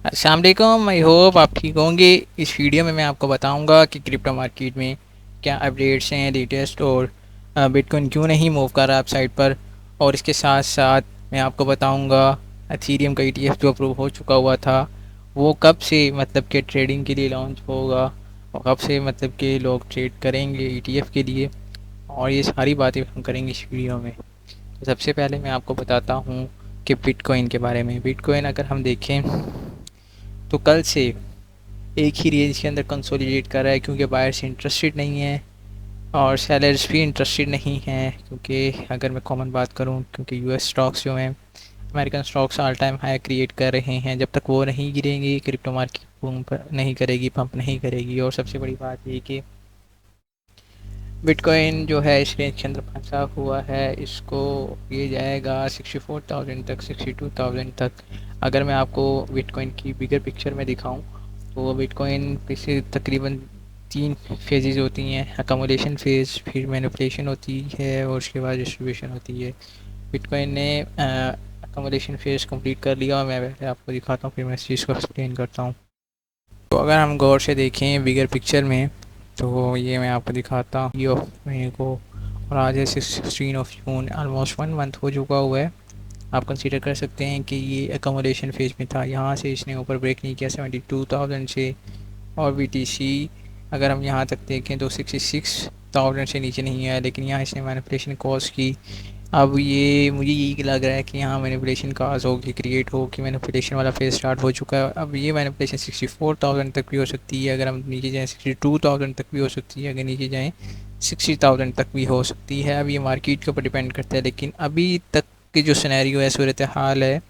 अस्सलाम वालेकुम, I hope आप ठीक होंगे। इस वीडियो में मैं आपको बताऊंगा कि क्रिप्टो मार्केट में क्या अपडेट्स हैं लेटेस्ट, और बिटकॉइन क्यों नहीं मूव कर रहा अपसाइड पर। और इसके साथ साथ मैं आपको बताऊंगा एथीरियम का ईटीएफ जो अप्रूव हो चुका हुआ था वो कब से मतलब के ट्रेडिंग के लिए लॉन्च होगा, और कब से मतलब के लोग ट्रेड करेंगे ईटीएफ के लिए। और ये सारी बातें हम करेंगे इस वीडियो में। तो सबसे पहले मैं आपको बताता हूँ कि बिटकॉइन के बारे में। बिटकॉइन अगर हम देखें तो कल से एक ही रेंज के अंदर कंसोलिडेट कर रहा है, क्योंकि बायर्स इंटरेस्टेड नहीं है और सेलर्स भी इंटरेस्टेड नहीं हैं। क्योंकि अगर मैं कॉमन बात करूं, क्योंकि यूएस स्टॉक्स जो हैं, American stocks all time high create कर रहे हैं, जब तक वो नहीं गिरेंगे क्रिप्टो मार्केट पंप नहीं करेगी, पंप नहीं करेगी। और सबसे बड़ी बात ये कि बिटकॉइन जो है इस रेंज के अंदर फंसा हुआ है, इसको ये जाएगा 64,000 तक, 62,000 तक। अगर मैं आपको बिटकॉइन की बिगर पिक्चर में दिखाऊं तो बिटकॉइन पिछले तकरीबन 3 फेजेज़ होती हैं। अकोमोडेशन फ़ेज़, फिर मैनिपुलेशन होती है और उसके बाद डिस्ट्रीब्यूशन होती है। बिटकॉइन ने अकोमोडेशन फ़ेज़ कंप्लीट कर लिया, और मैं पहले आपको दिखाता हूँ फिर मैं इस चीज़ को एक्सप्लेन करता हूँ। तो अगर हम गौर से देखें बिगर पिक्चर में, तो ये मैं आपको दिखाता हूँ ऑफ मई को, और आज है 16 जून, ऑलमोस्ट 1 मंथ हो चुका हुआ है। आप कंसीडर कर सकते हैं कि ये अकोमोडेशन फेज में था। यहाँ से इसने ऊपर ब्रेक नहीं किया 72,000 से। और बीटीसी अगर हम यहाँ तक देखें तो 66,000 से नीचे नहीं आया, लेकिन यहाँ इसने मैनिपुलेशन कॉज की। अब ये मुझे यही लग रहा है कि यहाँ मैनिपुलेशन काज होगी, क्रिएट हो कि मैनिपुलेशन वाला फेज स्टार्ट हो चुका है। अब ये मैनिपुलेशन 64,000 तक भी हो सकती है, अगर हम नीचे जाएँ 62,000 तक भी हो सकती है, अगर नीचे जाएँ 60,000 तक भी हो सकती है। अब ये मार्केट के ऊपर डिपेंड करता है, लेकिन अभी तक की जो सिनेरियो है, सूरत हाल है,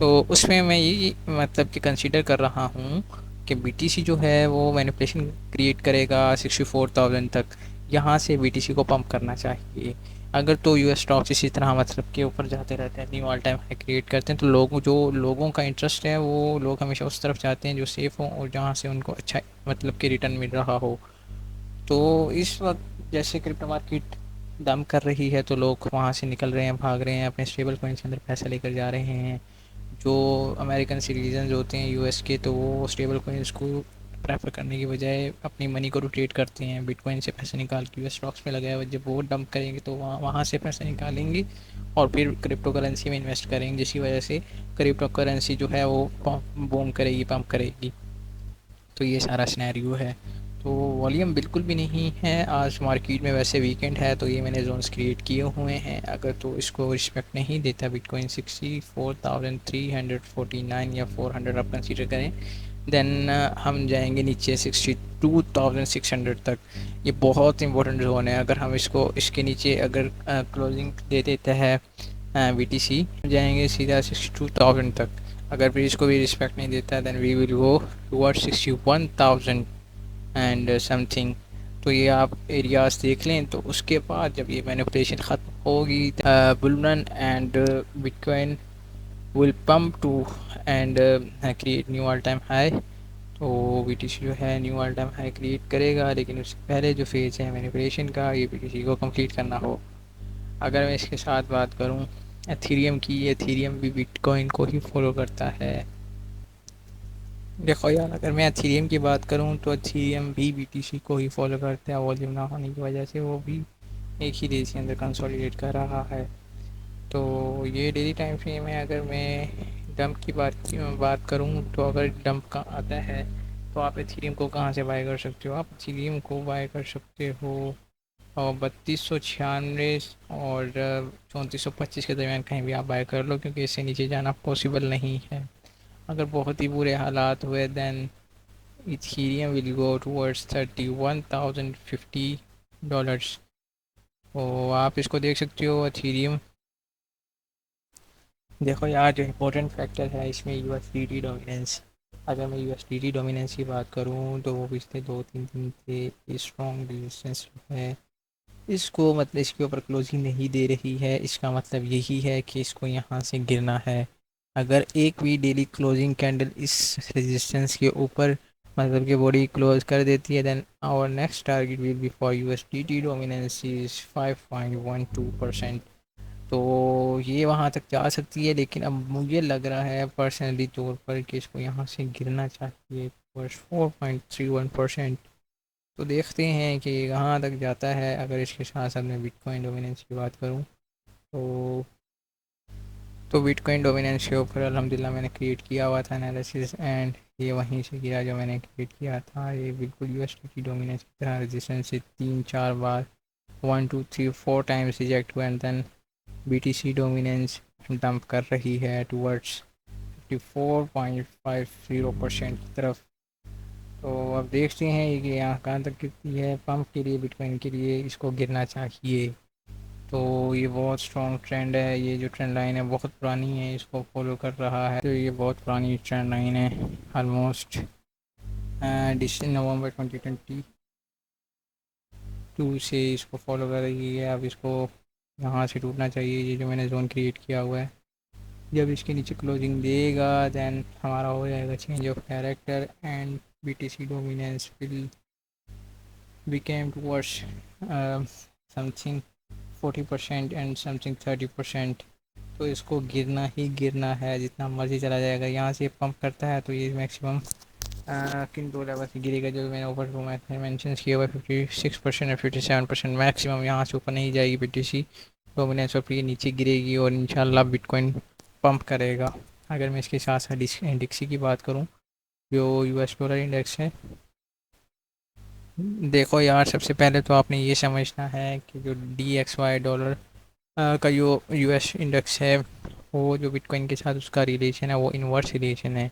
तो उसमें मैं ये मतलब कि कंसीडर कर रहा हूँ कि बीटीसी जो है वो मैनिपुलेशन क्रिएट करेगा 64,000 तक। यहाँ से बीटीसी को पंप करना चाहिए। अगर तो यूएस स्टॉक्स इसी तरह मतलब के ऊपर जाते रहते हैं, new all time high create करते हैं, तो लोगों का इंटरेस्ट है, वो लोग हमेशा उस तरफ जाते हैं जो सेफ़ हो और जहाँ से उनको अच्छा मतलब कि रिटर्न मिल रहा हो। तो इस वक्त जैसे क्रिप्टो मार्केट डंप कर रही है, तो लोग वहाँ से निकल रहे हैं, भाग रहे हैं, अपने स्टेबल कॉइन्स के अंदर पैसा लेकर जा रहे हैं। जो अमेरिकन सिटीजन होते हैं यूएस के, तो वो स्टेबल कॉइन्स को प्रेफर करने की बजाय अपनी मनी को रोटेट करते हैं, बिटकॉइन से पैसे निकाल के यूएस स्टॉक्स में लगाया हुआ। जब वो डंप करेंगे तो वहाँ वहाँ से पैसे निकालेंगे और फिर क्रिप्टो करेंसी में इन्वेस्ट करेंगे, जिसकी वजह से क्रिप्टो करेंसी जो है वो बूम करेगी, पंप करेगी। तो ये सारा सिनेरियो है। तो वॉल्यूम बिल्कुल भी नहीं है आज मार्केट में। वैसे वीकेंड है तो ये मैंने जोन्स क्रिएट किए हुए हैं। अगर तो इसको रिस्पेक्ट नहीं देता बिटकॉइन 64,349 या 400 आप कंसीडर करें, देन हम जाएंगे नीचे 62,600 तक। ये बहुत इंपॉर्टेंट जोन है। अगर हम इसको इसके नीचे अगर क्लोजिंग दे देता है बीटीसी, जाएंगे सीधा 62,000 तक। अगर फिर इसको भी रिस्पेक्ट नहीं देता है, then we will go toward 61,000 and something. तो ये आप एरियाज देख लें। तो उसके बाद जब ये मैनिपुलेशन ख़त्म होगी, bull and Bitcoin will pump to and create new all time high. तो बीटीसी जो है new all time high create करेगा, लेकिन उससे पहले जो फेज़ है मैनिपुलेशन का, ये बीटीसी को कंप्लीट करना हो। अगर मैं इसके साथ बात करूं एथीरियम की, एथीरियम भी बिटकॉइन को ही फॉलो करता है। देखो यार, अगर मैं एथीरियम की बात करूं तो एथीरियम भी बीटीसी को ही फॉलो करता है। वॉल्यूम ना होने की वजह से वो भी एक ही डेज के अंदर कंसोलिडेट कर रहा है। तो ये डेली टाइम फ्रेम है। अगर मैं डंप की बात करूं, तो अगर डंप का आता है तो आप एथीरियम को कहाँ से बाय कर सकते हो? आप एथीरियम को बाय कर सकते हो और 3296 और 3425 के दरमियान कहीं भी आप बाय कर लो, क्योंकि इससे नीचे जाना पॉसिबल नहीं है। अगर बहुत ही बुरे हालात हुए, then Ethereum will go towards 31,050 dollars. तो आप इसको देख सकते हो इथीरियम। देखो यार, जो इम्पोर्टेंट फैक्टर है इसमें यूएसडीटी डोमिनेंस। अगर मैं यूएसडीटी डोमिनेंस की बात करूँ तो वो पिछले 2-3 दिन से स्ट्रॉन्ग रेजिस्टेंस है। इसको मतलब इसके ऊपर क्लोजिंग नहीं दे रही है। इसका मतलब यही है कि इसको यहाँ से गिरना है। अगर एक भी डेली क्लोजिंग कैंडल इस रेजिस्टेंस के ऊपर मतलब कि बॉडी क्लोज कर देती है, then our next target will be for USDT dominance is 5.12%। तो ये वहाँ तक जा सकती है, लेकिन अब मुझे लग रहा है पर्सनली तौर पर कि इसको यहाँ से गिरना चाहिए 4.31%। तो देखते हैं कि कहाँ तक जाता है। अगर इसके साथ साथ मैं बिटकॉइन डोमिनेंस की बात करूँ तो बिटकॉइन डोमिनेंस के ऊपर अल्हम्दुलिल्लाह मैंने क्रिएट किया हुआ था एनालिसिस, एंड ये वहीं से गिरा जो मैंने क्रिएट किया था। ये बिल्कुल यूएसडी की डोमिनेंस की तरह रेजिस्टेंस से 3-4 बार 1 2 3 4 टाइम्स रिजेक्ट हुआ, and then BTC dominance dump कर रही है टूवर्ड्स 54.50% की तरफ। तो अब देखते हैं कि यहाँ कहाँ तक गिरती है। पंप के लिए बिटकॉइन के लिए इसको गिरना चाहिए। तो ये बहुत स्ट्रॉन्ग ट्रेंड है, ये जो ट्रेंड लाइन है बहुत पुरानी है, इसको फॉलो कर रहा है। तो ये बहुत पुरानी ट्रेंड लाइन है, ऑलमोस्ट नवंबर 2022 से इसको फॉलो कर रही है। अब इसको यहाँ से टूटना चाहिए, ये जो मैंने जोन क्रिएट किया हुआ है। जब इसके नीचे क्लोजिंग देगा देन हमारा हो जाएगा change of character, and BTC dominance will became towards something 40% and something 30%। तो इसको गिरना ही गिरना है, जितना मर्जी चला जाएगा। यहाँ से पंप करता है तो ये मैक्सिमम किन दो लेवल से गिरेगा जो मैंने ऊपर को मैंशन किया हुआ है 56% और 57%। मैक्सिमम यहाँ से ऊपर नहीं जाएगी बीटीसी डोमिनेंस, और फिर ये नीचे गिरेगी और इंशाल्लाह बिटकॉइन पंप करेगा। अगर मैं इसके साथ साथ डिक्सी की बात करूँ जो यूएस डॉलर इंडेक्स है, देखो यार सबसे पहले तो आपने ये समझना है कि जो DXY डॉलर का जो यूएस इंडेक्स है वो जो बिटकॉइन के साथ उसका रिलेशन है वो इन्वर्स रिलेशन है।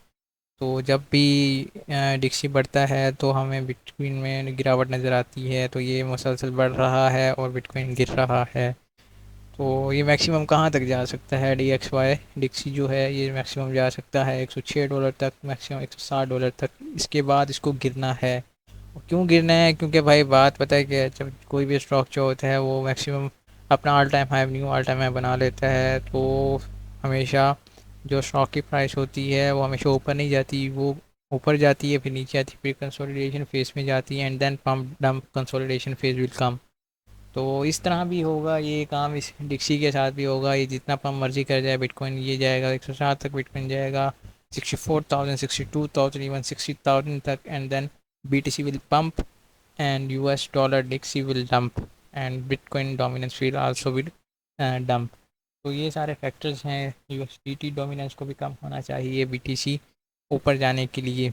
तो जब भी डिक्सी बढ़ता है तो हमें बिटकॉइन में गिरावट नज़र आती है, तो ये मुसलसल बढ़ रहा है और बिटकॉइन गिर रहा है। तो ये मैक्सिमम कहाँ तक जा सकता है DXY डिक्सी जो है ये मैक्सिमम जा सकता है $106 तक, मैक्सिमम $160 तक। इसके बाद इसको गिरना है। और क्यों गिरना है? क्योंकि भाई बात पता है कि जब कोई भी स्टॉक जो होता है वो मैक्सिमम अपना all time high new all time high बना लेता है, तो हमेशा जो स्टॉक की प्राइस होती है वो हमेशा ऊपर नहीं जाती, वो ऊपर जाती है फिर नीचे आती है फिर कंसोलिडेशन फेज में जाती है, and then pump dump consolidation phase will come. तो इस तरह भी होगा ये काम, इस डिक्सी के साथ भी होगा। ये जितना पम्प मर्जी कर जाए बिटकॉइन ये जाएगा 160 तक, बिटकॉइन जाएगा 64,000 62,000 इवन 60,000 तक, and then BTC will pump and US dollar Dixie will dump and Bitcoin dominance will also will dump। तो ये सारे फैक्टर्स हैं, USDT डोमिनेंस को भी कम होना चाहिए BTC ऊपर जाने के लिए।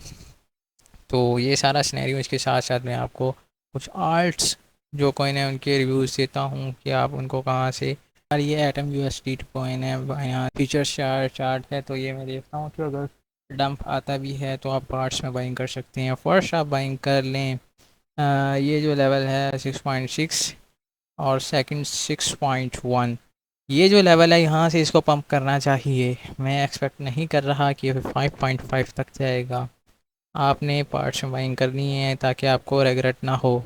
तो ये सारा सिनेरियो, इसके साथ साथ मैं आपको कुछ आर्ट्स जो कॉइन है उनके रिव्यूज़ देता हूँ कि आप उनको कहाँ से। और ये एटम USDT कॉइन है, यहाँ फीचर्स चार्ट है, तो ये मैं देखता हूँ कि अगर डंप आता भी है तो आप पार्ट्स में बाइंग कर सकते हैं। फर्स्ट आप बाइंग कर लें ये जो लेवल है 6.6 और सेकंड 6.1, ये जो लेवल है यहाँ से इसको पंप करना चाहिए। मैं एक्सपेक्ट नहीं कर रहा कि 5.5 तक जाएगा। आपने पार्ट्स में बाइंग करनी है ताकि आपको रेगरेट ना हो।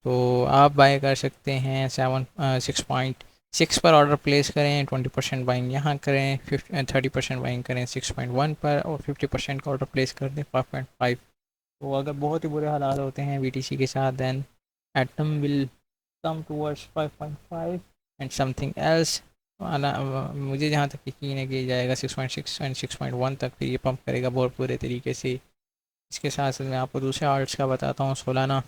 तो आप बाय कर सकते हैं 6.6 पर ऑर्डर प्लेस करें, 20% बाइंग यहाँ करें, 30% बाइंग करें 6.1 पर, और 50% का ऑर्डर प्लेस कर दें 5.5। तो अगर बहुत ही बुरे हालात होते हैं BTC के साथ then atom will come towards 5.5 and something else. मुझे जहाँ तक यकीन है कि ये जाएगा 6.6 एंड 6.1 तक, फिर ये पंप करेगा बहुत बुरे तरीके से। इसके साथ साथ मैं आपको दूसरे आर्ट्स का बताता हूँ सोलाना।